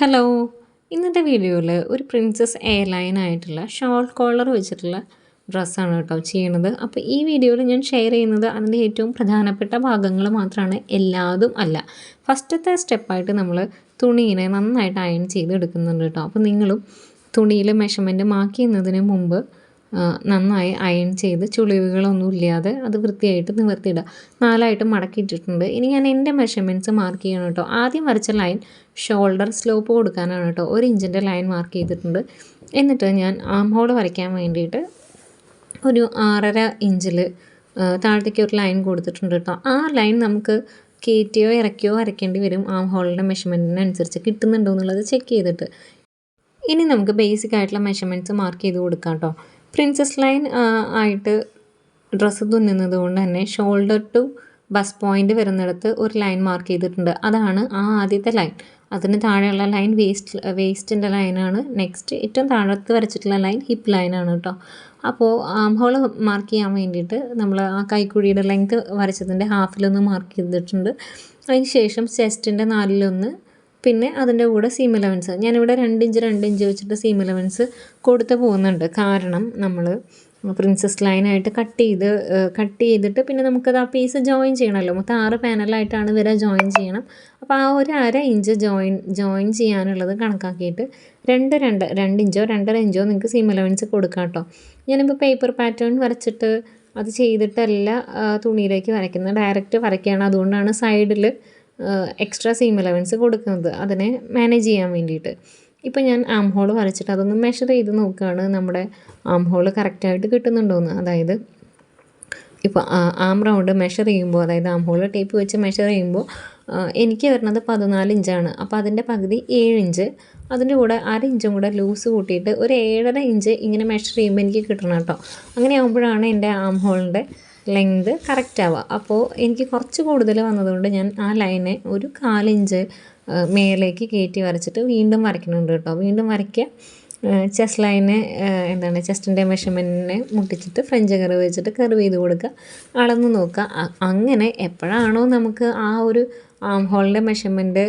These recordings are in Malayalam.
ഹലോ. ഇന്നത്തെ വീഡിയോയിൽ ഒരു പ്രിൻസസ് എയർലൈൻ ആയിട്ടുള്ള ഷോൾ കോളർ വെച്ചിട്ടുള്ള ഡ്രസ്സാണ് കേട്ടോ ചെയ്യണത്. അപ്പോൾ ഈ വീഡിയോയിൽ ഞാൻ ഷെയർ ചെയ്യുന്നത് അതിൻ്റെ ഏറ്റവും പ്രധാനപ്പെട്ട ഭാഗങ്ങൾ മാത്രമാണ്, എല്ലാതും അല്ല. ഫസ്റ്റത്തെ സ്റ്റെപ്പായിട്ട് നമ്മൾ തുണീനെ നന്നായിട്ട് അയൺ ചെയ്ത് എടുക്കുന്നുണ്ട് കേട്ടോ. അപ്പോൾ നിങ്ങളും തുണിയിൽ മെഷർമെൻറ്റ് മാർക്ക് ചെയ്യുന്നതിന് മുമ്പ് നന്നായി അയൺ ചെയ്ത് ചുളിവുകളൊന്നും ഇല്ലാതെ അത് വൃത്തിയായിട്ട് നിവർത്തിയിടുക. 4ആയിട്ട് മടക്കിയിട്ടിട്ടുണ്ട്. ഇനി ഞാൻ എൻ്റെ മെഷർമെൻറ്റ്സ് മാർക്ക് ചെയ്യണം കേട്ടോ. ആദ്യം വരച്ച ലൈൻ ഷോൾഡർ സ്ലോപ്പ് കൊടുക്കാനാണ് കേട്ടോ. 1 ഇഞ്ചിൻ്റെ ലൈൻ മാർക്ക് ചെയ്തിട്ടുണ്ട്. എന്നിട്ട് ഞാൻ ആം ഹോൾ വരയ്ക്കാൻ വേണ്ടിയിട്ട് ഒരു 6.5 ഇഞ്ചിൽ താഴത്തേക്ക് ഒരു ലൈൻ കൊടുത്തിട്ടുണ്ട് കേട്ടോ. ആ ലൈൻ നമുക്ക് കയറ്റിയോ ഇറക്കിയോ വരയ്ക്കേണ്ടി വരും, ആം ഹോളിൻ്റെ മെഷർമെൻറ്റിനനുസരിച്ച് കിട്ടുന്നുണ്ടോ എന്നുള്ളത് ചെക്ക് ചെയ്തിട്ട്. ഇനി നമുക്ക് ബേസിക് ആയിട്ടുള്ള മെഷർമെൻറ്റ്സ് മാർക്ക് ചെയ്ത് കൊടുക്കാം കേട്ടോ. പ്രിൻസസ് ലൈൻ ആയിട്ട് ഡ്രസ്സ് തുന്നുന്നത് കൊണ്ട് തന്നെ ഷോൾഡർ ടു ബസ് പോയിൻ്റ് വരുന്നിടത്ത് ഒരു ലൈൻ മാർക്ക് ചെയ്തിട്ടുണ്ട്. അതാണ് ആ ആദ്യത്തെ ലൈൻ. അതിന് താഴെയുള്ള ലൈൻ വേസ്റ്റിൻ്റെ ലൈനാണ്. നെക്സ്റ്റ് ഏറ്റവും താഴത്ത് വരച്ചിട്ടുള്ള ലൈൻ ഹിപ്പ് ലൈനാണ് കേട്ടോ. അപ്പോൾ ആം ഹോൾ മാർക്ക് ചെയ്യാൻ വേണ്ടിയിട്ട് നമ്മൾ ആ കൈക്കുഴിയുടെ ലെങ്ത് വരച്ചതിൻ്റെ ഹാഫിലൊന്ന് മാർക്ക് ചെയ്തിട്ടുണ്ട്. അതിന് ശേഷം ചെസ്റ്റിൻ്റെ 4-1, പിന്നെ അതിൻ്റെ കൂടെ സീം അലവൻസ് ഞാനിവിടെ 2 ഇഞ്ച് വെച്ചിട്ട് സീം അലവൻസ് കൊടുത്ത് പോകുന്നുണ്ട്. കാരണം നമ്മൾ പ്രിൻസസ് ലൈനായിട്ട് കട്ട് ചെയ്തിട്ട് പിന്നെ നമുക്കത് ആ പീസ് ജോയിൻ ചെയ്യണമല്ലോ. മൊത്തം 6 പാനലായിട്ടാണ് ഇവരെ ജോയിൻ ചെയ്യണം. അപ്പോൾ ആ ഒരു 1/2 ഇഞ്ച് ജോയിൻ ചെയ്യാനുള്ളത് കണക്കാക്കിയിട്ട് 2 ഇഞ്ചോ 2.5 ഇഞ്ചോ നിങ്ങൾക്ക് സീം അലവൻസ് കൊടുക്കാം കേട്ടോ. ഞാനിപ്പോൾ പേപ്പർ പാറ്റേൺ വരച്ചിട്ട് അത് ചെയ്തിട്ടല്ല തുണിയിലേക്ക് വരയ്ക്കുന്നത്, ഡയറക്റ്റ് വരയ്ക്കുകയാണ്. അതുകൊണ്ടാണ് സൈഡിൽ എക്സ്ട്രാ സീം അലവൻസ് കൊടുക്കുന്നത്, അതിനെ മാനേജ് ചെയ്യാൻ വേണ്ടിയിട്ട്. ഇപ്പോൾ ഞാൻ ആം ഹോൾ വരച്ചിട്ട് അതൊന്ന് മെഷർ ചെയ്ത് നോക്കുകയാണ്, നമ്മുടെ ആം ഹോൾ കറക്റ്റായിട്ട് കിട്ടുന്നുണ്ടോയെന്ന്. അതായത് ഇപ്പോൾ ആം റൗണ്ട് മെഷർ ചെയ്യുമ്പോൾ, അതായത് ആം ഹോൾ ടേപ്പ് വെച്ച് മെഷർ ചെയ്യുമ്പോൾ എനിക്ക് വരുന്നത് 14 ഇഞ്ചാണ്. അപ്പോൾ അതിൻ്റെ പകുതി 7 ഇഞ്ച്, അതിൻ്റെ കൂടെ 1/2 ഇഞ്ചും കൂടെ ലൂസ് കൂട്ടിയിട്ട് ഒരു 7.5 ഇഞ്ച് ഇങ്ങനെ മെഷർ ചെയ്യുമ്പോൾ എനിക്ക് കിട്ടണം കേട്ടോ. അങ്ങനെ ആകുമ്പോഴാണ് എൻ്റെ ആം ഹോളിൻ്റെ ലെങ്ത് കറക്റ്റ് ആവുക. അപ്പോൾ എനിക്ക് കുറച്ച് കൂടുതൽ വന്നതുകൊണ്ട് ഞാൻ ആ ലൈനെ ഒരു 4 ഇഞ്ച് മേലേക്ക് കയറ്റി വരച്ചിട്ട് വീണ്ടും വരയ്ക്കുന്നുണ്ട് കേട്ടോ. വീണ്ടും വരയ്ക്കുക. ചെസ്റ്റ് ലൈനെ ചെസ്റ്റിൻ്റെ മെഷർമെൻറ്റിനെ മുട്ടിച്ചിട്ട് ഫ്രഞ്ച് കർവ് വെച്ചിട്ട് കർവ് ചെയ്ത് കൊടുക്കുക, അളന്ന് നോക്കുക. അങ്ങനെ എപ്പോഴാണോ നമുക്ക് ആ ഒരു ആം ഹോളിൻ്റെ മെഷർമെൻറ്റ്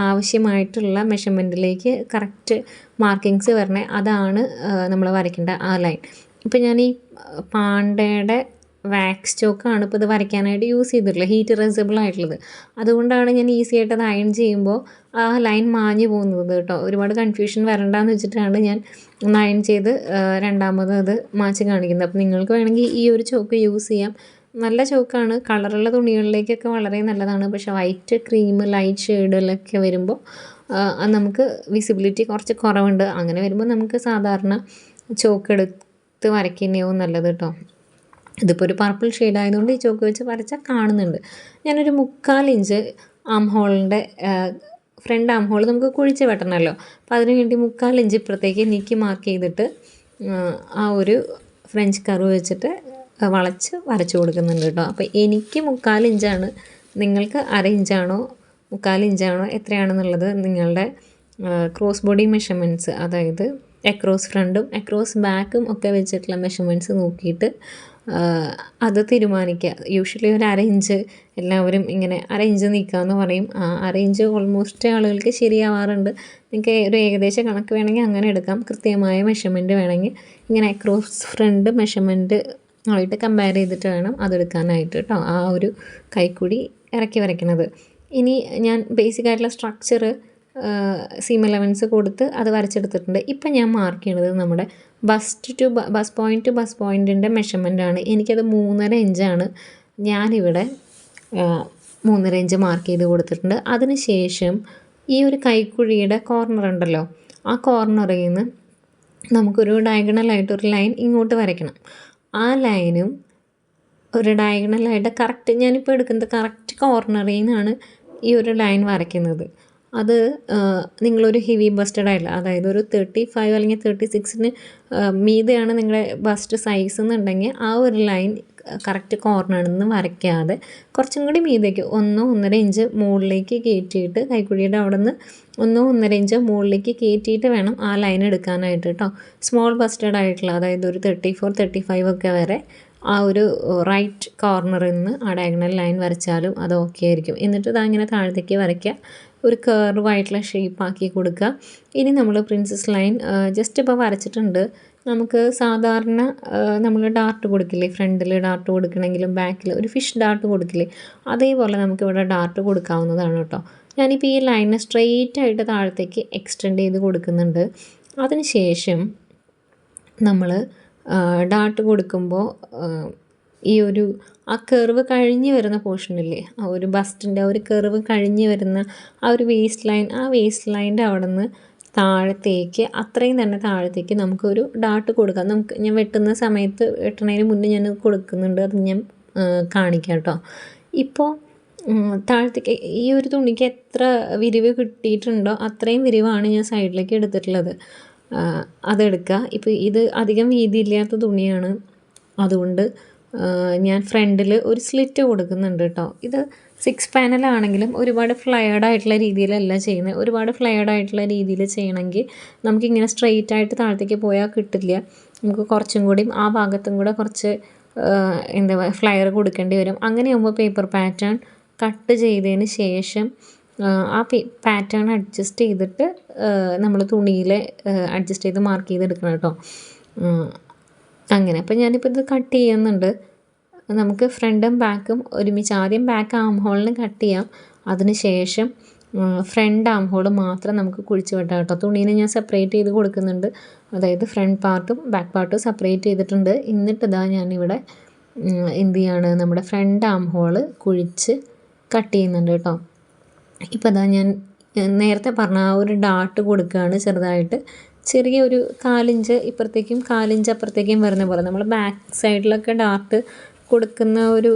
ആവശ്യമായിട്ടുള്ള മെഷർമെൻറ്റിലേക്ക് കറക്റ്റ് മാർക്കിങ്സ് വരണേ, അതാണ് നമ്മൾ വരയ്ക്കേണ്ട ആ ലൈൻ. ഇപ്പോൾ ഞാൻ ഈ പാണ്ടയുടെ വാക്സ് ചോക്കാണ് ഇപ്പോൾ ഇത് വരയ്ക്കാനായിട്ട് യൂസ് ചെയ്തിട്ടുള്ളത്, ഹീറ്റ് റെസിബിൾ ആയിട്ടുള്ളത്. അതുകൊണ്ടാണ് ഞാൻ ഈസി ആയിട്ട് അത് അയൺ ചെയ്യുമ്പോൾ ആ ലൈൻ മാഞ്ഞു പോകുന്നത് കേട്ടോ. ഒരുപാട് കൺഫ്യൂഷൻ വരണ്ടെന്ന് വെച്ചിട്ടാണ് ഞാൻ ഒന്ന് അയൺ ചെയ്ത് രണ്ടാമത് അത് മാച്ച് കാണിക്കുന്നത്. അപ്പോൾ നിങ്ങൾക്ക് വേണമെങ്കിൽ ഈ ഒരു ചോക്ക് യൂസ് ചെയ്യാം. നല്ല ചോക്കാണ്, കളറുള്ള തുണികളിലേക്കൊക്കെ വളരെ നല്ലതാണ്. പക്ഷേ വൈറ്റ്, ക്രീം, ലൈറ്റ് ഷെയ്ഡിലൊക്കെ വരുമ്പോൾ നമുക്ക് വിസിബിലിറ്റി കുറച്ച് കുറവുണ്ട്. അങ്ങനെ വരുമ്പോൾ നമുക്ക് സാധാരണ ചോക്ക് എടുത്ത് വരയ്ക്കുന്നതാവും നല്ലത് കേട്ടോ. ഇതിപ്പോൾ ഒരു പർപ്പിൾ ഷെയ്ഡ് ആയതുകൊണ്ട് ഈ ചോക്ക് വെച്ച് വരച്ചാൽ കാണുന്നുണ്ട്. ഞാനൊരു 3/4 ഇഞ്ച് ആം ഹോളിൻ്റെ ഫ്രണ്ട് ആം ഹോൾ നമുക്ക് കുഴിച്ച് വെട്ടണമല്ലോ. അപ്പോൾ അതിന് വേണ്ടി 3/4 ഇഞ്ച് ഇപ്പുറത്തേക്ക് നീക്കി മാർക്ക് ചെയ്തിട്ട് ആ ഒരു ഫ്രഞ്ച് കർവ് വെച്ചിട്ട് വളച്ച് വരച്ച് കൊടുക്കുന്നുണ്ട് കേട്ടോ. അപ്പോൾ എനിക്ക് 3/4 ഇഞ്ചാണ്, നിങ്ങൾക്ക് 1/2 ഇഞ്ചാണോ 3/4 ഇഞ്ചാണോ എത്രയാണെന്നുള്ളത് നിങ്ങളുടെ ക്രോസ് ബോഡി മെഷർമെൻറ്റ്സ്, അതായത് അക്രോസ് ഫ്രണ്ടും അക്രോസ് ബാക്കും ഒക്കെ വെച്ചിട്ടുള്ള മെഷർമെൻറ്റ്സ് നോക്കിയിട്ട് അത് തീരുമാനിക്കുക. യൂഷ്വലി ഒരു 1/2 ഇഞ്ച് എല്ലാവരും ഇങ്ങനെ 1/2 ഇഞ്ച് നീക്കാമെന്ന് പറയും. 1/2 ഇഞ്ച് ഓൾമോസ്റ്റ് ആളുകൾക്ക് ശരിയാവാറുണ്ട്. നിങ്ങൾക്ക് ഒരു ഏകദേശ കണക്ക് വേണമെങ്കിൽ അങ്ങനെ എടുക്കാം. കൃത്യമായ മെഷർമെൻറ്റ് വേണമെങ്കിൽ ഇങ്ങനെ അക്രോസ് ഫ്രണ്ട് മെഷർമെൻറ്റ് ആയിട്ട് കമ്പയർ ചെയ്തിട്ട് വേണം അതെടുക്കാനായിട്ട് കേട്ടോ, ആ ഒരു കൈക്കുടി ഇറക്കി വരയ്ക്കുന്നത്. ഇനി ഞാൻ ബേസിക് ആയിട്ടുള്ള സ്ട്രക്ചർ സീം അലവൻസ് കൊടുത്ത് അത് വരച്ചെടുത്തിട്ടുണ്ട്. ഇപ്പം ഞാൻ മാർക്ക് ചെയ്യണത് നമ്മുടെ ബസ് പോയിൻറ്റ് ടു ബസ് പോയിൻറ്റിൻ്റെ മെഷർമെൻറ്റാണ്. എനിക്കത് 3.5 ഇഞ്ചാണ്. ഞാനിവിടെ 3.5 ഇഞ്ച് മാർക്ക് ചെയ്ത് കൊടുത്തിട്ടുണ്ട്. അതിന് ശേഷം ഈ ഒരു കൈക്കുഴിയുടെ കോർണർ ഉണ്ടല്ലോ, ആ കോർണറിൽ നിന്ന് നമുക്കൊരു ഡയഗണലായിട്ടൊരു ലൈൻ ഇങ്ങോട്ട് വരയ്ക്കണം. ആ ലൈനും ഒരു ഡയഗണലായിട്ട് കറക്റ്റ്, ഞാനിപ്പോൾ എടുക്കുന്നത് കറക്റ്റ് കോർണറിൽ നിന്നാണ് ഈ ഒരു ലൈൻ വരയ്ക്കുന്നത്. അത് നിങ്ങളൊരു ഹെവി ബസ്റ്റഡ് ആയിട്ടില്ല, അതായത് ഒരു 35 അല്ലെങ്കിൽ 36 മീതെയാണ് നിങ്ങളുടെ ബസ്റ്റ് സൈസ് എന്നുണ്ടെങ്കിൽ ആ ഒരു ലൈൻ കറക്റ്റ് കോർണറിൽ നിന്ന് വരയ്ക്കാതെ കുറച്ചും കൂടി മീതേക്ക് 1-1.5 ഇഞ്ച് മുകളിലേക്ക് കയറ്റിയിട്ട്, കൈക്കുഴിയുടെ അവിടെ നിന്ന് 1-1.5 ഇഞ്ച് മുകളിലേക്ക് കയറ്റിയിട്ട് വേണം ആ ലൈൻ എടുക്കാനായിട്ട് കേട്ടോ. സ്മോൾ ബസ്റ്റഡ് ആയിട്ടുള്ള, അതായത് ഒരു 34-35 ഒക്കെ വരെ ആ ഒരു റൈറ്റ് കോർണറിൽ നിന്ന് ആ ഡയഗണൽ ലൈൻ വരച്ചാലും അത് ഓക്കെ ആയിരിക്കും. എന്നിട്ട് ഇതങ്ങനെ താഴത്തേക്ക് വരയ്ക്കുക. ഒരു കർവായിട്ടുള്ള ഷേപ്പാക്കി കൊടുക്കുക. ഇനി നമ്മൾ പ്രിൻസസ് ലൈൻ ജസ്റ്റ് ഇപ്പോൾ വരച്ചിട്ടുണ്ട്. നമുക്ക് സാധാരണ നമ്മൾ ഡാർട്ട് കൊടുക്കില്ലേ, ഫ്രണ്ടിൽ ഡാർട്ട് കൊടുക്കണമെങ്കിലും ബാക്കിൽ ഒരു ഫിഷ് ഡാർട്ട് കൊടുക്കില്ലേ, അതേപോലെ നമുക്കിവിടെ ഡാർട്ട് കൊടുക്കാവുന്നതാണ് കേട്ടോ. ഞാനിപ്പോൾ ഈ ലൈന് സ്ട്രെയിറ്റ് ആയിട്ട് താഴത്തേക്ക് എക്സ്റ്റെൻഡ് ചെയ്ത് കൊടുക്കുന്നുണ്ട്. അതിന് ശേഷം നമ്മൾ ഡാർട്ട് കൊടുക്കുമ്പോൾ ഈ ഒരു ആ കർവ് കഴിഞ്ഞ് വരുന്ന പോർഷനില്ലേ, ആ ഒരു ബസ്റ്റിൻ്റെ ആ ഒരു കർവ് കഴിഞ്ഞ് വരുന്ന ആ ഒരു വേസ്റ്റ് ലൈൻ്റെ അവിടെ നിന്ന് താഴത്തേക്ക്, അത്രയും തന്നെ താഴത്തേക്ക് നമുക്കൊരു ഡാർട്ട് കൊടുക്കാം. ഞാൻ വെട്ടുന്ന സമയത്ത്, വെട്ടണതിന് മുന്നേ ഞാൻ കൊടുക്കുന്നുണ്ട്, അത് ഞാൻ കാണിക്കാം കേട്ടോ. ഇപ്പോൾ താഴത്തേക്ക് ഈ ഒരു തുണിക്ക് എത്ര വിരിവ് കിട്ടിയിട്ടുണ്ടോ അത്രയും വിരിവാണ് ഞാൻ സൈഡിലേക്ക് എടുത്തിട്ടുള്ളത്. അതെടുക്കുക. ഇപ്പോൾ ഇത് അധികം വീതിയില്ലാത്ത തുണിയാണ്, അതുകൊണ്ട് ഞാൻ ഫ്രണ്ടിൽ ഒരു സ്ലിറ്റ് കൊടുക്കുന്നുണ്ട് കേട്ടോ. ഇത് 6 പാനലാണെങ്കിലും ഒരുപാട് ഫ്ലയേർഡ് ആയിട്ടുള്ള രീതിയിലല്ല ചെയ്യുന്നത്. ഒരുപാട് ഫ്ലയേർഡ് ആയിട്ടുള്ള രീതിയിൽ ചെയ്യണമെങ്കിൽ നമുക്കിങ്ങനെ സ്ട്രെയിറ്റ് ആയിട്ട് താഴത്തേക്ക് പോയാൽ കിട്ടില്ല. നമുക്ക് കുറച്ചും കൂടി ആ ഭാഗത്തും കൂടെ കുറച്ച് എന്താ ഫ്ലയർ കൊടുക്കേണ്ടി വരും. അങ്ങനെയാകുമ്പോൾ പേപ്പർ പാറ്റേൺ കട്ട് ചെയ്തതിന് ശേഷം ആ പാറ്റേൺ അഡ്ജസ്റ്റ് ചെയ്തിട്ട് നമ്മൾ തുണിയിൽ അഡ്ജസ്റ്റ് ചെയ്ത് മാർക്ക് ചെയ്തെടുക്കണം കേട്ടോ. അങ്ങനെ അപ്പോൾ ഞാനിപ്പോൾ ഇത് കട്ട് ചെയ്യുന്നുണ്ട്. നമുക്ക് ഫ്രണ്ടും ബാക്കും ഒരുമിച്ച് ആദ്യം ബാക്ക് ആം ഹോളിന് കട്ട് ചെയ്യാം. അതിന് ശേഷം ഫ്രണ്ട് ആം ഹോൾ മാത്രം നമുക്ക് കുഴിച്ച് വെട്ടാം കേട്ടോ. തുണീനെ ഞാൻ സെപ്പറേറ്റ് ചെയ്ത് കൊടുക്കുന്നുണ്ട്. അതായത് ഫ്രണ്ട് പാർട്ടും ബാക്ക് പാർട്ടും സെപ്പറേറ്റ് ചെയ്തിട്ടുണ്ട്. എന്നിട്ട് ഇതാ ഞാനിവിടെ എന്ത് ചെയ്യാണ്, നമ്മുടെ ഫ്രണ്ട് ആം ഹോൾ കുഴിച്ച് കട്ട് ചെയ്യുന്നുണ്ട് കേട്ടോ. ഇപ്പോൾ അതാ ഞാൻ നേരത്തെ പറഞ്ഞ ആ ഒരു ഡാർട്ട് കൊടുക്കുകയാണ് ചെറുതായിട്ട്. ചെറിയൊരു 4 ഇഞ്ച് ഇപ്പുറത്തേക്കും 4 ഇഞ്ച് അപ്പുറത്തേക്കും വരുന്ന പോലെ. നമ്മൾ ബാക്ക് സൈഡിലൊക്കെ ഡാർട്ട് കൊടുക്കുന്ന ഒരു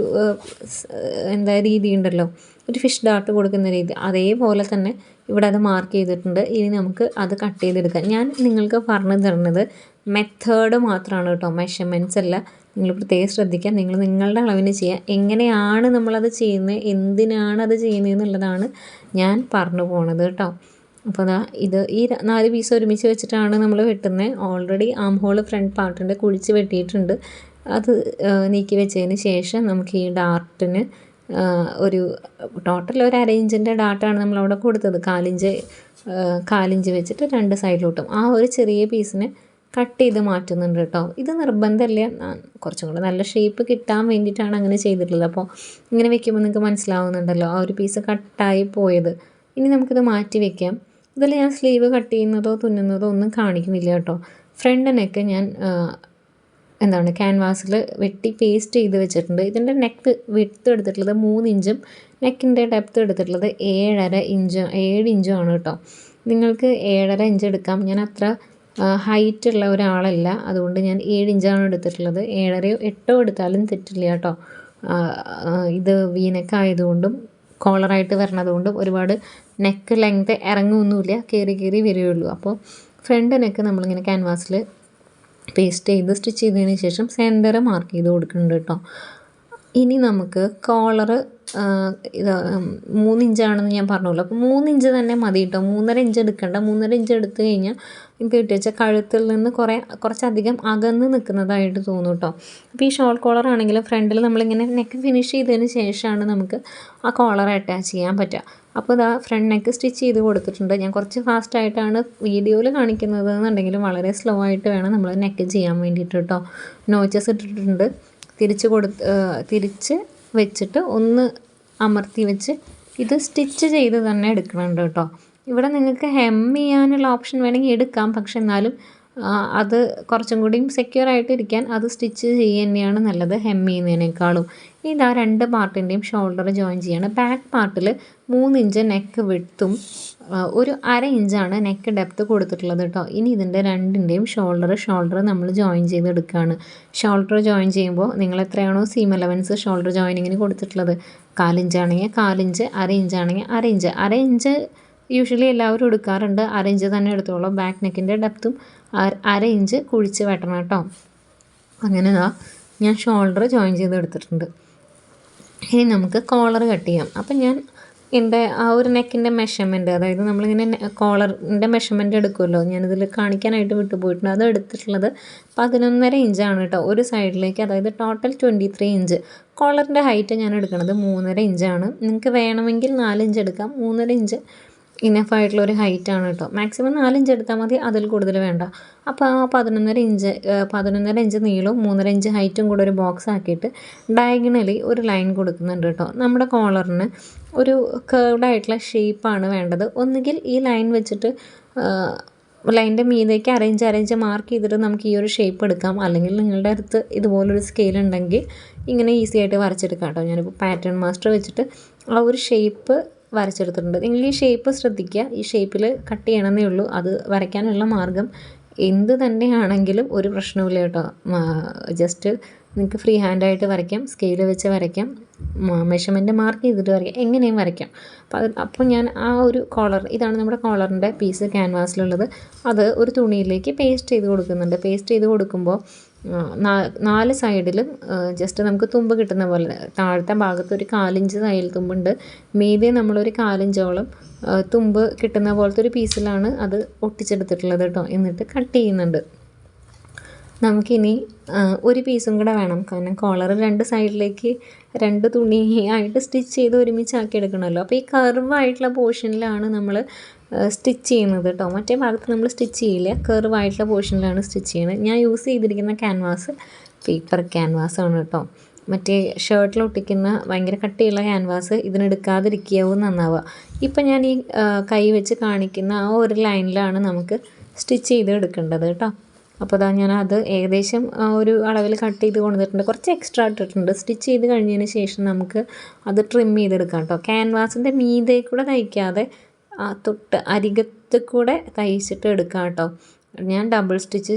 എന്താ രീതി ഉണ്ടല്ലോ, ഒരു ഫിഷ് ഡാർട്ട് കൊടുക്കുന്ന രീതി, അതേപോലെ തന്നെ ഇവിടെ അത് മാർക്ക് ചെയ്തിട്ടുണ്ട്. ഇനി നമുക്ക് അത് കട്ട് ചെയ്തെടുക്കാം. ഞാൻ നിങ്ങൾക്ക് പറഞ്ഞു തരുന്നത് മെത്തേഡ് മാത്രമാണ് കേട്ടോ, മെഷർമെൻറ്റ്സ് അല്ല. നിങ്ങൾ പ്രത്യേകം ശ്രദ്ധിക്കുക. നിങ്ങൾ നിങ്ങളുടെ അളവിന് ചെയ്യുക. എങ്ങനെയാണ് നമ്മളത് ചെയ്യുന്നത്, എന്തിനാണ് അത് ചെയ്യുന്നത് എന്നുള്ളതാണ് ഞാൻ പറഞ്ഞു പോണത് കേട്ടോ. അപ്പോൾ അതാ ഈ 4 പീസ് ഒരുമിച്ച് വെച്ചിട്ടാണ് നമ്മൾ വെട്ടുന്നത്. ഓൾറെഡി ആം ഹോൾ ഫ്രണ്ട് പാർട്ടിൻ്റെ കുഴിച്ച് വെട്ടിയിട്ടുണ്ട്. അത് നീക്കി വെച്ചതിന് ശേഷം നമുക്ക് ഈ ഡാർട്ടിന് ഒരു ടോട്ടൽ ഒരു 1/2 ഇഞ്ചിൻ്റെ ഡാർട്ടാണ് നമ്മളവിടെ കൊടുത്തത്. 4 ഇഞ്ച് വെച്ചിട്ട് 2 സൈഡിലോട്ടും ആ ഒരു ചെറിയ പീസിന് കട്ട് ചെയ്ത് മാറ്റുന്നുണ്ട് കേട്ടോ. ഇത് നിർബന്ധമല്ല, കുറച്ചും കൂടെ നല്ല ഷേപ്പ് കിട്ടാൻ വേണ്ടിയിട്ടാണ് അങ്ങനെ ചെയ്തിട്ടുള്ളത്. അപ്പോൾ ഇങ്ങനെ വെക്കുമ്പോൾ നിങ്ങൾക്ക് മനസ്സിലാവുന്നുണ്ടല്ലോ ആ ഒരു പീസ് കട്ടായി പോയത്. ഇനി നമുക്കിത് മാറ്റി വെക്കാം. ഇതിൽ ഞാൻ സ്ലീവ് കട്ട് ചെയ്യുന്നതോ തുന്നുന്നതോ ഒന്നും കാണിക്കുന്നില്ല കേട്ടോ. ഫ്രണ്ട് നെക്ക് ഞാൻ ക്യാൻവാസിൽ വെട്ടി പേസ്റ്റ് ചെയ്ത് വെച്ചിട്ടുണ്ട്. ഇതിൻ്റെ നെക്ക് വിഡ്ത്ത് എടുത്തിട്ടുള്ളത് 3 ഇഞ്ചും നെക്കിൻ്റെ ഡെപ്ത്ത് എടുത്തിട്ടുള്ളത് 7 ഇഞ്ചും ആണ് കേട്ടോ. നിങ്ങൾക്ക് 7.5 ഇഞ്ച് എടുക്കാം. ഞാൻ അത്ര ഹൈറ്റുള്ള ഒരാളല്ല, അതുകൊണ്ട് ഞാൻ 7 ഇഞ്ചാണ് എടുത്തിട്ടുള്ളത്. 7.5 8 എടുത്താലും തെറ്റില്ല കേട്ടോ. ഇത് വീനെക്ക് ആയതുകൊണ്ടും കോളറായിട്ട് വരണതുകൊണ്ടും ഒരുപാട് നെക്ക് ലെങ്ത് ഇറങ്ങുമൊന്നുമില്ല, കയറി വരികയുള്ളൂ. അപ്പോൾ ഫ്രണ്ട് നെക്ക് നമ്മളിങ്ങനെ ക്യാൻവാസിൽ പേസ്റ്റ് ചെയ്ത് സ്റ്റിച്ച് ചെയ്തതിന് ശേഷം സെൻറ്റർ മാർക്ക് ചെയ്ത് കൊടുക്കുന്നുണ്ട് കേട്ടോ. ഇനി നമുക്ക് കോളറ് ഇത് 3 ഇഞ്ചാണെന്ന് ഞാൻ പറഞ്ഞല്ലോ. അപ്പോൾ 3 ഇഞ്ച് തന്നെ മതി കേട്ടോ. 3.5 ഇഞ്ച് എടുക്കണ്ട. 3.5 ഇഞ്ച് എടുത്തു കഴിഞ്ഞാൽ എനിക്ക് കിട്ടിയ കഴുത്തിൽ നിന്ന് കുറച്ചധികം അകന്ന് നിൽക്കുന്നതായിട്ട് തോന്നും കേട്ടോ. അപ്പോൾ ഈ ഷോൾ കോളർ ആണെങ്കിലും ഫ്രണ്ടിൽ നമ്മളിങ്ങനെ നെക്ക് ഫിനിഷ് ചെയ്തതിന് ശേഷമാണ് നമുക്ക് ആ കോളർ അറ്റാച്ച് ചെയ്യാൻ പറ്റുക. അപ്പോൾ ഇതാ ഫ്രണ്ട് നെക്ക് സ്റ്റിച്ച് ചെയ്ത് കൊടുത്തിട്ടുണ്ട്. ഞാൻ കുറച്ച് ഫാസ്റ്റായിട്ടാണ് വീഡിയോയിൽ കാണിക്കുന്നത് എന്നുണ്ടെങ്കിലും വളരെ സ്ലോ ആയിട്ട് വേണം നമ്മൾ നെക്ക് ചെയ്യാൻ വേണ്ടിയിട്ട് കേട്ടോ. നോച്ചസ് ഇട്ടിട്ടുണ്ട്. തിരിച്ച് വെച്ചിട്ട് ഒന്ന് അമർത്തി വെച്ച് ഇത് സ്റ്റിച്ച് ചെയ്ത് തന്നെ എടുക്കുന്നുണ്ട് കേട്ടോ. ഇവിടെ നിങ്ങൾക്ക് ഹെം ചെയ്യാനുള്ള ഓപ്ഷൻ വേണമെങ്കിൽ എടുക്കാം, പക്ഷെ എന്നാലും അത് കുറച്ചും കൂടിയും സെക്യൂറായിട്ട് ഇരിക്കാൻ അത് സ്റ്റിച്ച് ചെയ്യുക തന്നെയാണ് നല്ലത് ഹെം ചെയ്യുന്നതിനേക്കാളും. ഇതാ 2 പാർട്ടിൻ്റെയും ഷോൾഡർ ജോയിൻ ചെയ്യണം. ബാക്ക് പാർട്ടിൽ 3 ഇഞ്ച് നെക്ക് വിഡ്ത്തും ഒരു 1/2 ഇഞ്ചാണ് നെക്ക് ഡെപ്ത്ത് കൊടുത്തിട്ടുള്ളത് കേട്ടോ. ഇനി ഇതിൻ്റെ 2ൻ്റെയും ഷോൾഡർ നമ്മൾ ജോയിൻ ചെയ്തെടുക്കുകയാണ്. ഷോൾഡർ ജോയിൻ ചെയ്യുമ്പോൾ നിങ്ങൾ എത്രയാണോ സീം അലവൻസ് ഷോൾഡർ ജോയിനിങ്ങിന് കൊടുത്തിട്ടുള്ളത്, 4 ഇഞ്ചാണെങ്കിൽ 4 ഇഞ്ച്, 1/2 ഇഞ്ചാണെങ്കിൽ 1/2 ഇഞ്ച് യൂഷ്വലി എല്ലാവരും എടുക്കാറുണ്ട്. 1/2 ഇഞ്ച് തന്നെ എടുത്തോളൂ. ബാക്ക് നെക്കിൻ്റെ ഡെപ്ത്തും 1/2 ഇഞ്ച് കുഴിച്ച് വെട്ടണം കേട്ടോ. അങ്ങനെ ഞാൻ ഷോൾഡർ ജോയിൻ ചെയ്ത് എടുത്തിട്ടുണ്ട്. ഇനി നമുക്ക് കോളർ കട്ട് ചെയ്യാം. അപ്പം ഞാൻ എൻ്റെ ആ ഒരു നെക്കിൻ്റെ മെഷർമെൻറ്റ്, അതായത് നമ്മളിങ്ങനെ കോളറിൻ്റെ മെഷർമെൻറ്റ് എടുക്കുമല്ലോ, ഞാനിതിൽ കാണിക്കാനായിട്ട് വിട്ടുപോയിട്ടുണ്ട്. അത് എടുത്തിട്ടുള്ളത് 11.5 ഇഞ്ചാണ് കേട്ടോ ഒരു സൈഡിലേക്ക്. അതായത് ടോട്ടൽ 23 ഇഞ്ച്. കോളറിൻ്റെ ഹൈറ്റ് ഞാൻ എടുക്കുന്നത് 3.5 ഇഞ്ചാണ്. നിങ്ങൾക്ക് വേണമെങ്കിൽ 4 ഇഞ്ച് എടുക്കാം. 3.5 ഇഞ്ച് ഇനഫായിട്ടുള്ള ഒരു ഹൈറ്റാണ് കേട്ടോ. മാക്സിമം 4 ഇഞ്ച് എടുത്താൽ മതി, അതിൽ കൂടുതൽ വേണ്ട. അപ്പോൾ ആ 11.5 ഇഞ്ച് നീളവും 3.5 ഇഞ്ച് ഹൈറ്റും കൂടെ ഒരു ബോക്സ് ആക്കിയിട്ട് ഡയഗണലി ഒരു ലൈൻ കൊടുക്കുന്നുണ്ട് കേട്ടോ. നമ്മുടെ കോളറിന് ഒരു കേർവ്ഡ് ആയിട്ടുള്ള ഷേപ്പാണ് വേണ്ടത്. ഒന്നുകിൽ ഈ ലൈൻ വെച്ചിട്ട് ലൈനിൻ്റെ മീതേക്ക് അറേഞ്ച് മാർക്ക് ചെയ്തിട്ട് നമുക്ക് ഈ ഒരു ഷേപ്പ് എടുക്കാം. അല്ലെങ്കിൽ നിങ്ങളുടെ അടുത്ത് ഇതുപോലൊരു സ്കെയിൽ ഉണ്ടെങ്കിൽ ഇങ്ങനെ ഈസി ആയിട്ട് വരച്ചെടുക്കാം കേട്ടോ. ഞാനിപ്പോൾ പാറ്റേൺ മാസ്റ്റർ വെച്ചിട്ട് ആ ഒരു ഷേപ്പ് വരച്ചെടുത്തിട്ടുണ്ട്. നിങ്ങൾ ഈ ഷേപ്പ് ശ്രദ്ധിക്കുക, ഈ ഷേപ്പിൽ കട്ട് ചെയ്യണമെന്നേ ഉള്ളൂ. അത് വരയ്ക്കാനുള്ള മാർഗ്ഗം എന്ത് തന്നെയാണെങ്കിലും ഒരു പ്രശ്നവുമില്ല കേട്ടോ. ജസ്റ്റ് നിങ്ങൾക്ക് ഫ്രീ ഹാൻഡായിട്ട് വരയ്ക്കാം, സ്കെയിൽ വെച്ച് വരയ്ക്കാം, മെഷർമെൻറ്റ് മാർക്ക് ചെയ്തിട്ട് വരയ്ക്കാം, എങ്ങനെയും വരയ്ക്കാം. അപ്പോൾ ഞാൻ ആ ഒരു കോളർ, ഇതാണ് നമ്മുടെ കോളറിൻ്റെ പീസ് ക്യാൻവാസിലുള്ളത്, അത് ഒരു തുണിയിലേക്ക് പേസ്റ്റ് ചെയ്ത് കൊടുക്കുന്നുണ്ട്. പേസ്റ്റ് ചെയ്ത് കൊടുക്കുമ്പോൾ 4 സൈഡിലും ജസ്റ്റ് നമുക്ക് തുമ്പ് കിട്ടുന്ന പോലെ താഴത്തെ ഭാഗത്ത് ഒരു 1/4 ഇഞ്ച് തയ്യൽ തുമ്പുണ്ട്. മീതെ നമ്മളൊരു 1/4 ഇഞ്ചോളം തുമ്പ് കിട്ടുന്ന പോലത്തെ ഒരു പീസിലാണ് അത് ഒട്ടിച്ചെടുത്തിട്ടുള്ളത് കേട്ടോ. എന്നിട്ട് കട്ട് ചെയ്യുന്നുണ്ട്. നമുക്കിനി ഒരു പീസും കൂടെ വേണം, കാരണം കോളർ 2 സൈഡിലേക്ക് 2 തുണിയായിട്ട് സ്റ്റിച്ച് ചെയ്ത് ഒരുമിച്ചാക്കി എടുക്കണമല്ലോ. അപ്പോൾ ഈ കർവായിട്ടുള്ള പോർഷനിലാണ് നമ്മൾ സ്റ്റിച്ച് ചെയ്യുന്നത് കേട്ടോ. മറ്റേ ഭാഗത്ത് നമ്മൾ സ്റ്റിച്ച് ചെയ്യില്ല, കർവായിട്ടുള്ള പോർഷനിലാണ് സ്റ്റിച്ച് ചെയ്യുന്നത്. ഞാൻ യൂസ് ചെയ്തിരിക്കുന്ന ക്യാൻവാസ് പേപ്പർ ക്യാൻവാസാണ് കേട്ടോ. മറ്റേ ഷർട്ടിൽ ഒട്ടിക്കുന്ന ഭയങ്കര കട്ടിയുള്ള ക്യാൻവാസ് ഇതിനെടുക്കാതിരിക്കാവും നന്നാവുക. ഇപ്പം ഞാൻ ഈ കൈ വെച്ച് കാണിക്കുന്ന ആ ഒരു ലൈനിലാണ് നമുക്ക് സ്റ്റിച്ച് ചെയ്ത് എടുക്കേണ്ടത് കേട്ടോ. അപ്പോൾ അതാ ഞാനത് ഏകദേശം ഒരു അളവിൽ കട്ട് ചെയ്ത് കൊണ്ടുവന്നിട്ടുണ്ട്. കുറച്ച് എക്സ്ട്രാ ഇട്ടിട്ടുണ്ട്. സ്റ്റിച്ച് ചെയ്ത് കഴിഞ്ഞതിന് ശേഷം നമുക്ക് അത് ട്രിം ചെയ്തെടുക്കാം കേട്ടോ. ക്യാൻവാസിൻ്റെ മീതെ കൂടെ തയ്ക്കാതെ തൊട്ട് അരികത്ത് കൂടെ തയ്ച്ചിട്ട് എടുക്കാം കേട്ടോ. ഞാൻ ഡബിൾ സ്റ്റിച്ച്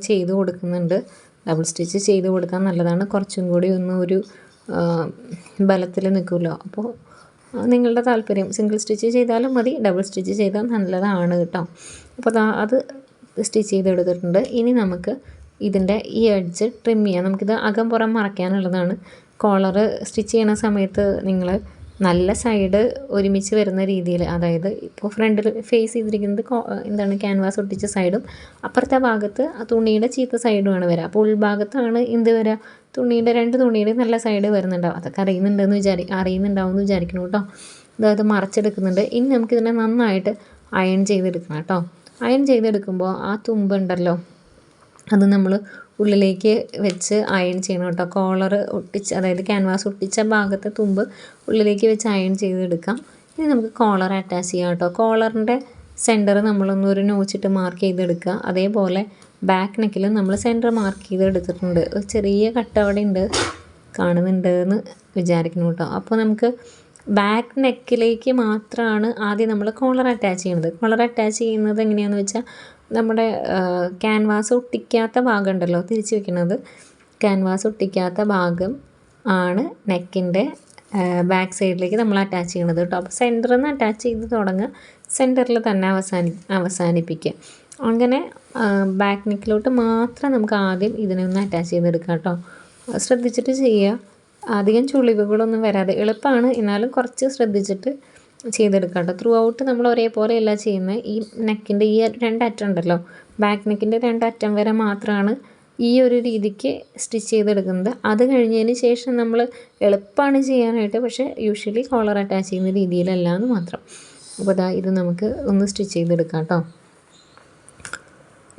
ചെയ്ത് കൊടുക്കുന്നുണ്ട്. ഡബിൾ സ്റ്റിച്ച് ചെയ്ത് കൊടുക്കാൻ നല്ലതാണ്, കുറച്ചും കൂടി ഒരു ബലത്തിൽ നിൽക്കുമല്ലോ. അപ്പോൾ നിങ്ങളുടെ താല്പര്യം, സിംഗിൾ സ്റ്റിച്ച് ചെയ്താലും മതി, ഡബിൾ സ്റ്റിച്ച് ചെയ്താൽ നല്ലതാണ് കേട്ടോ. അപ്പോൾ അത് സ്റ്റിച്ച് ചെയ്തെടുത്തിട്ടുണ്ട്. ഇനി നമുക്ക് ഇതിൻ്റെ ഈ എഡ്ജ് ട്രിം ചെയ്യാം. നമുക്കിത് അകം പുറം മറയ്ക്കാനുള്ളതാണ്. കോളർ സ്റ്റിച്ച് ചെയ്യണ സമയത്ത് നിങ്ങൾ നല്ല സൈഡ് ഒരുമിച്ച് വരുന്ന രീതിയിൽ, അതായത് ഇപ്പോൾ ഫ്രണ്ടിൽ ഫേസ് ചെയ്തിരിക്കുന്നത് എന്താണ് ക്യാൻവാസ് ഒട്ടിച്ച സൈഡും അപ്പുറത്തെ ഭാഗത്ത് ആ തുണിയുടെ ചീത്ത സൈഡുമാണ് വരിക. അപ്പോൾ ഉൾഭാഗത്താണ് എന്ത് വരിക, തുണിയുടെ 2 തുണിയുടെ നല്ല സൈഡ് വരുന്നുണ്ടാവും. അതൊക്കെ അറിയുന്നുണ്ടാവും എന്ന് വിചാരിക്കണം കേട്ടോ. അതായത് മറച്ചെടുക്കുന്നുണ്ട്. ഇനി നമുക്കിതിനെ നന്നായിട്ട് അയൺ ചെയ്തെടുക്കണം കേട്ടോ. അയൺ ചെയ്തെടുക്കുമ്പോൾ ആ തുമ്പുണ്ടല്ലോ, അത് നമ്മൾ ഉള്ളിലേക്ക് വെച്ച് അയൺ ചെയ്യണം കേട്ടോ. കോളർ ഒട്ടിച്ച്, അതായത് ക്യാൻവാസ് ഒട്ടിച്ച ഭാഗത്തെ തുമ്പ് ഉള്ളിലേക്ക് വെച്ച് അയൺ ചെയ്തെടുക്കാം. ഇനി നമുക്ക് കോളർ അറ്റാച്ച് ചെയ്യാം കേട്ടോ. കോളറിൻ്റെ സെൻറ്റർ നമ്മളൊന്നൊരു നോച്ചിട്ട് മാർക്ക് ചെയ്തെടുക്കുക. അതേപോലെ ബാക്ക് നെക്കിൽ നമ്മൾ സെൻറ്റർ മാർക്ക് ചെയ്തെടുത്തിട്ടുണ്ട്. ഒരു ചെറിയ കട്ട് അവിടെ ഉണ്ട്, കാണുന്നുണ്ട് എന്ന് വിചാരിക്കുന്നു കേട്ടോ. അപ്പോൾ നമുക്ക് ബാക്ക് നെക്കിലേക്ക് മാത്രമാണ് ആദ്യം നമ്മൾ കോളർ അറ്റാച്ച് ചെയ്യുന്നത്. കോളർ അറ്റാച്ച് ചെയ്യുന്നത് എങ്ങനെയാണെന്ന് വെച്ചാൽ, നമ്മുടെ ക്യാൻവാസ് ഒട്ടിക്കാത്ത ഭാഗം ഉണ്ടല്ലോ, തിരിച്ച് വെക്കുന്നത്, ക്യാൻവാസ് ഒട്ടിക്കാത്ത ഭാഗം ആണ് നെക്കിൻ്റെ ബാക്ക് സൈഡിലേക്ക് നമ്മൾ അറ്റാച്ച് ചെയ്യണത് കേട്ടോ. അപ്പോൾ സെൻറ്ററിൽ നിന്ന് അറ്റാച്ച് ചെയ്ത് തുടങ്ങുക, സെൻറ്ററിൽ തന്നെ അവസാനിപ്പിക്കുക. അങ്ങനെ ബാക്ക് നെക്കിലോട്ട് മാത്രം നമുക്ക് ആദ്യം ഇതിനെ ഒന്ന് അറ്റാച്ച് ചെയ്തെടുക്കാം കേട്ടോ. ശ്രദ്ധിച്ചിട്ട് ചെയ്യുക, അധികം ചുളിവുകളൊന്നും വരാതെ. എളുപ്പമാണ്, എന്നാലും കുറച്ച് ശ്രദ്ധിച്ചിട്ട് ചെയ്തെടുക്കാം കേട്ടോ. ത്രൂ ഔട്ട് നമ്മൾ ഒരേപോലെ അല്ല ചെയ്യുന്നത്. ഈ നെക്കിൻ്റെ ഈ 2 അറ്റം ഉണ്ടല്ലോ, ബാക്ക് നെക്കിൻ്റെ 2 അറ്റം വരെ മാത്രമാണ് ഈ ഒരു രീതിക്ക് സ്റ്റിച്ച് ചെയ്തെടുക്കുന്നത്. അത് കഴിഞ്ഞതിന് ശേഷം നമ്മൾ എളുപ്പമാണ് ചെയ്യാനായിട്ട്, പക്ഷേ യൂഷ്വലി കോളർ അറ്റാച്ച് ചെയ്യുന്ന രീതിയിലല്ല എന്ന് മാത്രം. അപ്പോൾ ഇത് നമുക്ക് ഒന്ന് സ്റ്റിച്ച് ചെയ്തെടുക്കാം കേട്ടോ.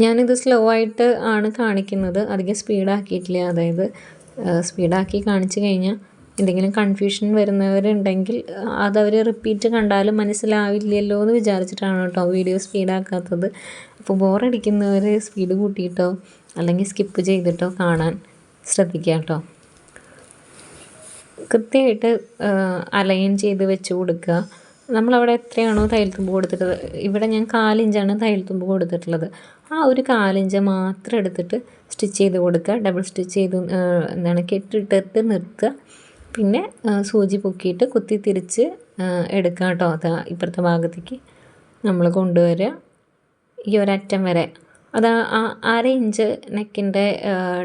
ഞാനിത് സ്ലോ ആയിട്ട് ആണ് കാണിക്കുന്നത്, അധികം സ്പീഡാക്കിയിട്ടില്ല. അതായത് സ്പീഡാക്കി കാണിച്ചു കഴിഞ്ഞാൽ എന്തെങ്കിലും കൺഫ്യൂഷൻ വരുന്നവരുണ്ടെങ്കിൽ അതവർ റിപ്പീറ്റ് കണ്ടാലും മനസ്സിലാവില്ലല്ലോ എന്ന് വിചാരിച്ചിട്ടാണ് കേട്ടോ വീഡിയോ സ്പീഡാക്കാത്തത്. അപ്പോൾ ബോറടിക്കുന്നവർ സ്പീഡ് കൂട്ടിയിട്ടോ അല്ലെങ്കിൽ സ്കിപ്പ് ചെയ്തിട്ടോ കാണാൻ ശ്രദ്ധിക്കുക കേട്ടോ. കൃത്യമായിട്ട് അലൈൻ ചെയ്ത് വെച്ച് കൊടുക്കുക. നമ്മളവിടെ എത്രയാണോ തയ്യൽ തുമ്പ് കൊടുത്തിട്ടുള്ളത്, ഇവിടെ ഞാൻ 4 ഇഞ്ചാണ് തയ്യൽ തുമ്പ് കൊടുത്തിട്ടുള്ളത്. ആ ഒരു 4 ഇഞ്ച് മാത്രം എടുത്തിട്ട് സ്റ്റിച്ച് ചെയ്ത് കൊടുക്കുക. ഡബിൾ സ്റ്റിച്ച് ചെയ്ത് കെട്ടിട്ടിട്ട് നിർത്തുക. പിന്നെ സൂചി പൊക്കിയിട്ട് കുത്തി തിരിച്ച് എടുക്കുക കേട്ടോ. അത് ഇപ്പുറത്തെ ഭാഗത്തേക്ക് നമ്മൾ കൊണ്ടുവരിക, ഈ ഒരറ്റം വരെ. അത് 1/2 ഇഞ്ച് നെക്കിൻ്റെ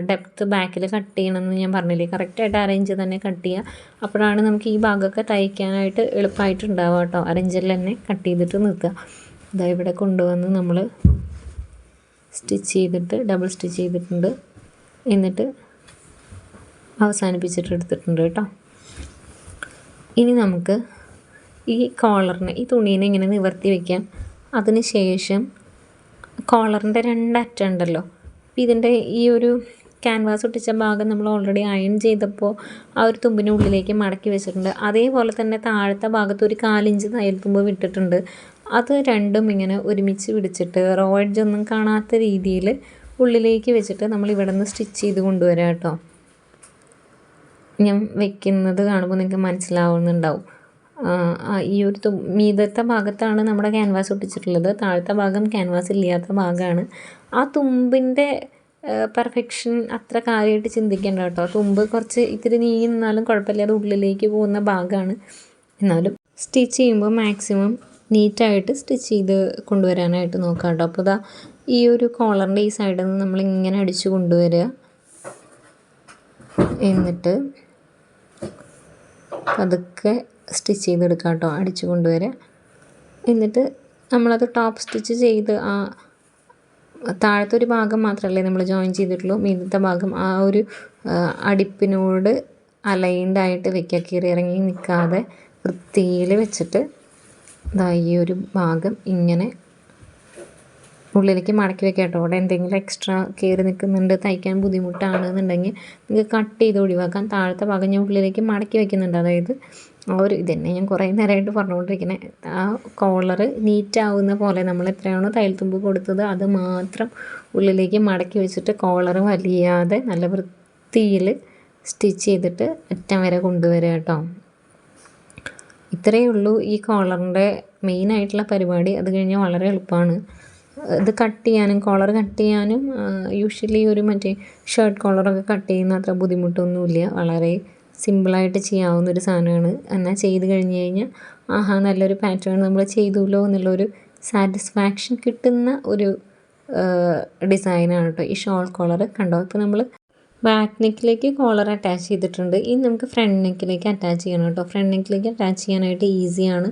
ഡെപ്ത്ത് ബാക്കിൽ കട്ട് ചെയ്യണമെന്ന് ഞാൻ പറഞ്ഞില്ലേ, കറക്റ്റായിട്ട് 1/2 ഇഞ്ച് തന്നെ കട്ട് ചെയ്യുക. അപ്പോഴാണ് നമുക്ക് ഈ ഭാഗമൊക്കെ തയ്ക്കാനായിട്ട് എളുപ്പമായിട്ടുണ്ടാവുക കേട്ടോ. 1/2 ഇഞ്ചിൽ തന്നെ കട്ട് ചെയ്തിട്ട് നിർത്തുക. ഇതാ ഇവിടെ കൊണ്ടുവന്ന് നമ്മൾ സ്റ്റിച്ച് ചെയ്തിട്ട് ഡബിൾ സ്റ്റിച്ച് ചെയ്തിട്ടുണ്ട്, എന്നിട്ട് അവസാനിപ്പിച്ചിട്ട് എടുത്തിട്ടുണ്ട് കേട്ടോ. ഇനി നമുക്ക് ഈ കോളറിനെ, ഈ തുണീനെ ഇങ്ങനെ നിവർത്തി വയ്ക്കാം. അതിന് ശേഷം കോളറിൻ്റെ 2 അറ്റം ഉണ്ടല്ലോ, അപ്പോൾ ഇതിൻ്റെ ഈ ഒരു ക്യാൻവാസ് ഒട്ടിച്ച ഭാഗം നമ്മൾ ഓൾറെഡി അയൺ ചെയ്തപ്പോൾ ആ ഒരു തുമ്പിൻ്റെ ഉള്ളിലേക്ക് മടക്കി വെച്ചിട്ടുണ്ട്. അതേപോലെ തന്നെ താഴത്തെ ഭാഗത്ത് ഒരു 1/4 ഇഞ്ച് തയ്യൽ തുമ്പ് വിട്ടിട്ടുണ്ട്. അത് രണ്ടും ഇങ്ങനെ ഒരുമിച്ച് പിടിച്ചിട്ട് റോ എഡ്ജ് ഒന്നും കാണാത്ത രീതിയിൽ ഉള്ളിലേക്ക് വെച്ചിട്ട് നമ്മൾ ഇവിടെ നിന്ന് സ്റ്റിച്ച് ചെയ്ത് കൊണ്ടുവരാം കേട്ടോ. ഞാൻ വെക്കുന്നത് കാണുമ്പോൾ നിങ്ങൾക്ക് മനസ്സിലാവുന്നുണ്ടാവും. ഈ ഒരു മീതത്തെ ഭാഗത്താണ് നമ്മുടെ ക്യാൻവാസ് ഒട്ടിച്ചിട്ടുള്ളത്, താഴത്തെ ഭാഗം ക്യാൻവാസ് ഇല്ലാത്ത ഭാഗമാണ്. ആ തുമ്പിൻ്റെ പെർഫെക്ഷൻ അത്ര കാര്യമായിട്ട് ചിന്തിക്കേണ്ട കേട്ടോ. തുമ്പ് കുറച്ച് ഇത്തിരി നീങ്ങി നിന്നാലും കുഴപ്പമില്ല, അത് ഉള്ളിലേക്ക് പോകുന്ന ഭാഗമാണ്. എന്നാലും സ്റ്റിച്ച് ചെയ്യുമ്പോൾ മാക്സിമം നീറ്റായിട്ട് സ്റ്റിച്ച് ചെയ്ത് കൊണ്ടുവരാനായിട്ട് നോക്കാം കേട്ടോ. അപ്പോൾ ഇതാ ഈ ഒരു കോളറിൻ്റെ ഈ സൈഡിൽ നിന്ന് നമ്മളിങ്ങനെ അടിച്ചു കൊണ്ടുവരിക. എന്നിട്ട് പതുക്കെ സ്റ്റിച്ച് ചെയ്തെടുക്കാം കേട്ടോ, അടിച്ചു കൊണ്ടുവരിക. എന്നിട്ട് നമ്മളത് ടോപ്പ് സ്റ്റിച്ച് ചെയ്ത് ആ താഴത്തെ ഒരു ഭാഗം മാത്രമല്ലേ നമ്മൾ ജോയിൻ ചെയ്തിട്ടുള്ളൂ, മീദത്തെ ഭാഗം ആ ഒരു അടിപ്പിനോട് അലൈൻഡായിട്ട് വെക്കുക. കീറി ഇറങ്ങി നിൽക്കാതെ വൃത്തിയിൽ വെച്ചിട്ട് ഈ ഒരു ഭാഗം ഇങ്ങനെ ഉള്ളിലേക്ക് മടക്കി വെക്കുക കേട്ടോ. അവിടെ എന്തെങ്കിലും എക്സ്ട്രാ കയറി നിൽക്കുന്നുണ്ട്, തയ്ക്കാൻ ബുദ്ധിമുട്ടാണെന്നുണ്ടെങ്കിൽ നിങ്ങൾക്ക് കട്ട് ചെയ്ത് ഒഴിവാക്കാം. താഴത്തെ ഭാഗം ഞാൻ ഉള്ളിലേക്ക് മടക്കി വെക്കുന്നുണ്ട്. അതായത് ആ ഒരു ഇതന്നെ ഞാൻ കുറേ നേരമായിട്ട് പറഞ്ഞുകൊണ്ടിരിക്കുന്നത്, ആ കോളർ നീറ്റാവുന്ന പോലെ നമ്മൾ എത്രയാണോ തയ്യൽ തുമ്പ് കൊടുത്തത് അത് മാത്രം ഉള്ളിലേക്ക് മടക്കി വെച്ചിട്ട് കോളർ വലിയാതെ നല്ല വൃത്തിയിൽ സ്റ്റിച്ച് ചെയ്തിട്ട് അറ്റം വരെ കൊണ്ടുവരിക കേട്ടോ. ഇത്രയേ ഉള്ളൂ ഈ കോളറിൻ്റെ മെയിനായിട്ടുള്ള പരിപാടി. അത് കഴിഞ്ഞാൽ വളരെ എളുപ്പമാണ്. ഇത് കട്ട് ചെയ്യാനും കോളർ കട്ട് ചെയ്യാനും യൂഷ്വലി ഒരു മറ്റേ ഷർട്ട് കോളറൊക്കെ കട്ട് ചെയ്യുന്ന അത്ര ബുദ്ധിമുട്ടൊന്നുമില്ല. വളരെ സിമ്പിളായിട്ട് ചെയ്യാവുന്നൊരു സാധനമാണ്. എന്നാൽ ചെയ്ത് കഴിഞ്ഞ് കഴിഞ്ഞാൽ നല്ലൊരു പാറ്റേൺ നമ്മൾ ചെയ്തുല്ലോ എന്നുള്ളൊരു സാറ്റിസ്ഫാക്ഷൻ കിട്ടുന്ന ഒരു ഡിസൈനാണ് കേട്ടോ ഈ ഷോൾ കോളർ. കണ്ടോ, ഇപ്പോൾ നമ്മൾ ബാക്ക് നെക്കിലേക്ക് കോളർ അറ്റാച്ച് ചെയ്തിട്ടുണ്ട്. ഇനി നമുക്ക് ഫ്രണ്ട് നെക്കിലേക്ക് അറ്റാച്ച് ചെയ്യണം കേട്ടോ. ഫ്രണ്ട് നെക്കിലേക്ക് അറ്റാച്ച് ചെയ്യാനായിട്ട് ഈസിയാണ്.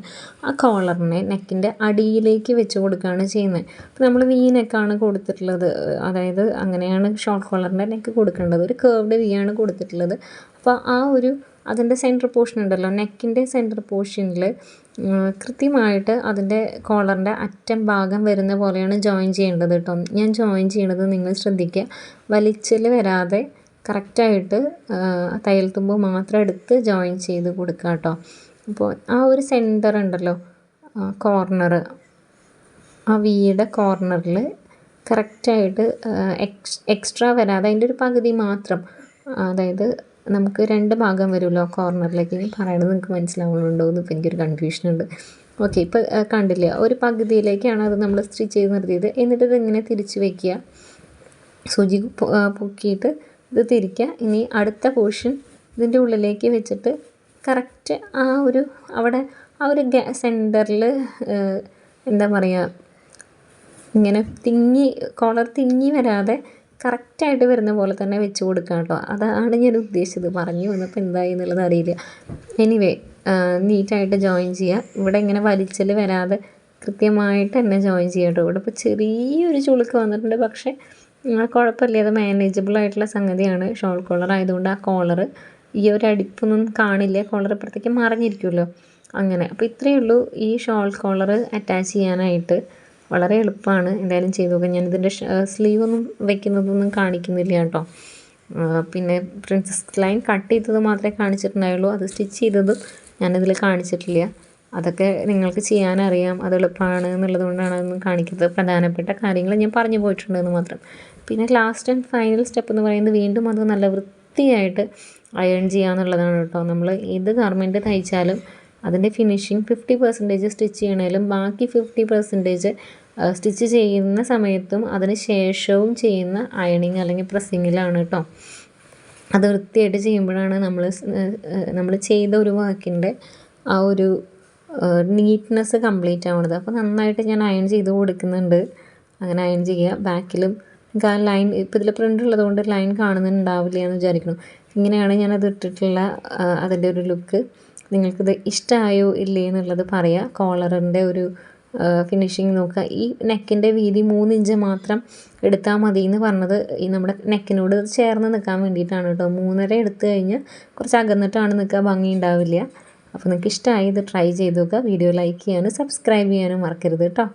ആ കോളറിനെ നെക്കിൻ്റെ അടിയിലേക്ക് വെച്ച് കൊടുക്കുകയാണ് ചെയ്യുന്നത്. അപ്പോൾ നമ്മൾ വി നെക്കാണ് കൊടുത്തിട്ടുള്ളത്, അതായത് അങ്ങനെയാണ് ഷോർട്ട് കോളറിൻ്റെ നെക്ക് കൊടുക്കേണ്ടത്. ഒരു കേർവ്ഡ് വി ആണ് കൊടുത്തിട്ടുള്ളത്. അപ്പോൾ ആ ഒരു അതിൻ്റെ സെൻറ്റർ പോർഷൻ ഉണ്ടല്ലോ, നെക്കിൻ്റെ സെൻറ്റർ പോർഷനിൽ കൃത്യമായിട്ട് അതിൻ്റെ കോളറിൻ്റെ അറ്റം ഭാഗം വരുന്ന പോലെയാണ് ജോയിൻ ചെയ്യേണ്ടത് കേട്ടോ. ഞാൻ ജോയിൻ ചെയ്യണത് നിങ്ങൾ ശ്രദ്ധിക്കുക, വലിച്ചൽ വരാതെ കറക്റ്റായിട്ട് തയ്യൽ തുമ്പ് മാത്രം എടുത്ത് ജോയിൻ ചെയ്ത് കൊടുക്കുക കേട്ടോ. അപ്പോൾ ആ ഒരു സെൻറ്റർ ഉണ്ടല്ലോ, കോർണർ, ആ വിയുടെ കോർണറിൽ കറക്റ്റായിട്ട് എക്സ്ട്രാ വരാതെ അതിൻ്റെ ഒരു പകുതി മാത്രം, അതായത് നമുക്ക് 2 ഭാഗം വരുമല്ലോ കോർണറിലേക്ക്. ഇനി പറയണത് നിങ്ങൾക്ക് മനസ്സിലാവുന്നുണ്ടോ എന്ന് ഇപ്പോൾ എനിക്കൊരു കൺഫ്യൂഷനുണ്ട്. ഓക്കെ, ഇപ്പോൾ കണ്ടില്ലേ, ഒരു പകുതിയിലേക്കാണ് അത് നമ്മൾ സ്റ്റിച്ച് ചെയ്ത് നിർത്തിയത്. എന്നിട്ട് ഇതിങ്ങനെ തിരിച്ച് വയ്ക്കുക, സൂചി പൊക്കിയിട്ട് ഇത് തിരിക്കുക. ഇനി അടുത്ത പോർഷൻ ഇതിൻ്റെ ഉള്ളിലേക്ക് വെച്ചിട്ട് കറക്റ്റ് ആ ഒരു അവിടെ ആ ഒരു സെൻറ്ററിൽ എന്താ പറയുക, ഇങ്ങനെ കോളർ തിങ്ങി വരാതെ കറക്റ്റായിട്ട് വരുന്ന പോലെ തന്നെ വെച്ച് കൊടുക്കാം കേട്ടോ. അതാണ് ഞാൻ ഉദ്ദേശിച്ചത്. പറഞ്ഞു വന്നപ്പോൾ എന്തായി എന്നുള്ളത് അറിയില്ല. എനിവേ നീറ്റായിട്ട് ജോയിൻ ചെയ്യുക. ഇവിടെ ഇങ്ങനെ വലിച്ചൽ വരാതെ കൃത്യമായിട്ട് തന്നെ ജോയിൻ ചെയ്യുക കേട്ടോ. ഇവിടെ ഇപ്പോൾ ചെറിയൊരു ചുളുക്ക് വന്നിട്ടുണ്ട്, പക്ഷേ കുഴപ്പമില്ല, അത് മാനേജബിൾ ആയിട്ടുള്ള സംഗതിയാണ്. ഷോൾ കോളർ ആയതുകൊണ്ട് ആ കോളർ ഈ ഒരു അടിപ്പൊന്നും കാണില്ല, കോളർ ഇപ്പുറത്തേക്ക് മറിഞ്ഞിരിക്കുമല്ലോ അങ്ങനെ. അപ്പോൾ ഇത്രയേ ഉള്ളൂ ഈ ഷോൾ കോളർ അറ്റാച്ച് ചെയ്യാനായിട്ട്. വളരെ എളുപ്പമാണ്, എന്തായാലും ചെയ്ത് നോക്കാം. ഞാനിതിൻ്റെ സ്ലീവൊന്നും വെക്കുന്നതൊന്നും കാണിക്കുന്നില്ല കേട്ടോ. പിന്നെ പ്രിൻസസ് ലൈൻ കട്ട് ചെയ്തത് മാത്രമേ കാണിച്ചിട്ടുണ്ടായുള്ളൂ, അത് സ്റ്റിച്ച് ചെയ്തതും ഞാനിതിൽ കാണിച്ചിട്ടില്ല. അതൊക്കെ നിങ്ങൾക്ക് ചെയ്യാനറിയാം, അത് എളുപ്പമാണ് എന്നുള്ളത് കൊണ്ടാണ് അതൊന്നും കാണിക്കുന്നത്. പ്രധാനപ്പെട്ട കാര്യങ്ങൾ ഞാൻ പറഞ്ഞു പോയിട്ടുണ്ടെന്ന് മാത്രം. പിന്നെ ലാസ്റ്റ് ആൻഡ് ഫൈനൽ സ്റ്റെപ്പ് എന്ന് പറയുന്നത് വീണ്ടും അത് നല്ല വൃത്തിയായിട്ട് അയൺ ചെയ്യുക എന്നുള്ളതാണ് കേട്ടോ. നമ്മൾ ഏത് ഗാർമെൻറ്റ് തയ്ച്ചാലും അതിൻ്റെ ഫിനിഷിങ് 50% സ്റ്റിച്ച് ചെയ്യണേലും ബാക്കി 50% സ്റ്റിച്ച് ചെയ്യുന്ന സമയത്തും അതിന് ശേഷവും ചെയ്യുന്ന അയണിങ് അല്ലെങ്കിൽ പ്രസ്സിങ്ങിലാണ് കേട്ടോ. അത് വൃത്തിയായിട്ട് ചെയ്യുമ്പോഴാണ് നമ്മൾ ചെയ്ത ഒരു വർക്കിൻ്റെ ആ ഒരു നീറ്റ്നെസ് കംപ്ലീറ്റ് ആവുന്നത്. അപ്പോൾ നന്നായിട്ട് ഞാൻ അയൺ ചെയ്ത് കൊടുക്കുന്നുണ്ട്. അങ്ങനെ അയൺ ചെയ്യുക. ബാക്കിലും ആ ലൈൻ, ഇപ്പോൾ ഇതിൽ പ്രിൻ്റ് ഉള്ളതുകൊണ്ട് ലൈൻ കാണുന്നുണ്ടാവില്ല എന്ന് വിചാരിക്കണം. ഇങ്ങനെയാണ് ഞാനത് ഇട്ടിട്ടുള്ള അതിൻ്റെ ഒരു ലുക്ക്. നിങ്ങൾക്കിത് ഇഷ്ടമായോ ഇല്ലേ എന്നുള്ളത് പറയുക. കോളറിൻ്റെ ഒരു ഫിനിഷിങ് നോക്കുക. ഈ നെക്കിൻ്റെ വീതി 3 ഇഞ്ച് മാത്രം എടുത്താൽ മതി എന്ന് പറഞ്ഞത് ഈ നമ്മുടെ നെക്കിനോട് ചേർന്ന് നിൽക്കാൻ വേണ്ടിയിട്ടാണ് കേട്ടോ. 3.5 എടുത്തു കഴിഞ്ഞാൽ കുറച്ച് അകന്നിട്ടാണ് നിൽക്കുക, ഭംഗി ഉണ്ടാവില്ല. അപ്പോൾ നിങ്ങൾക്ക് ഇഷ്ടമായി ഇത് ട്രൈ ചെയ്ത് നോക്കുക. വീഡിയോ ലൈക്ക് ചെയ്യാനും സബ്സ്ക്രൈബ് ചെയ്യാനും മറക്കരുത് കേട്ടോ.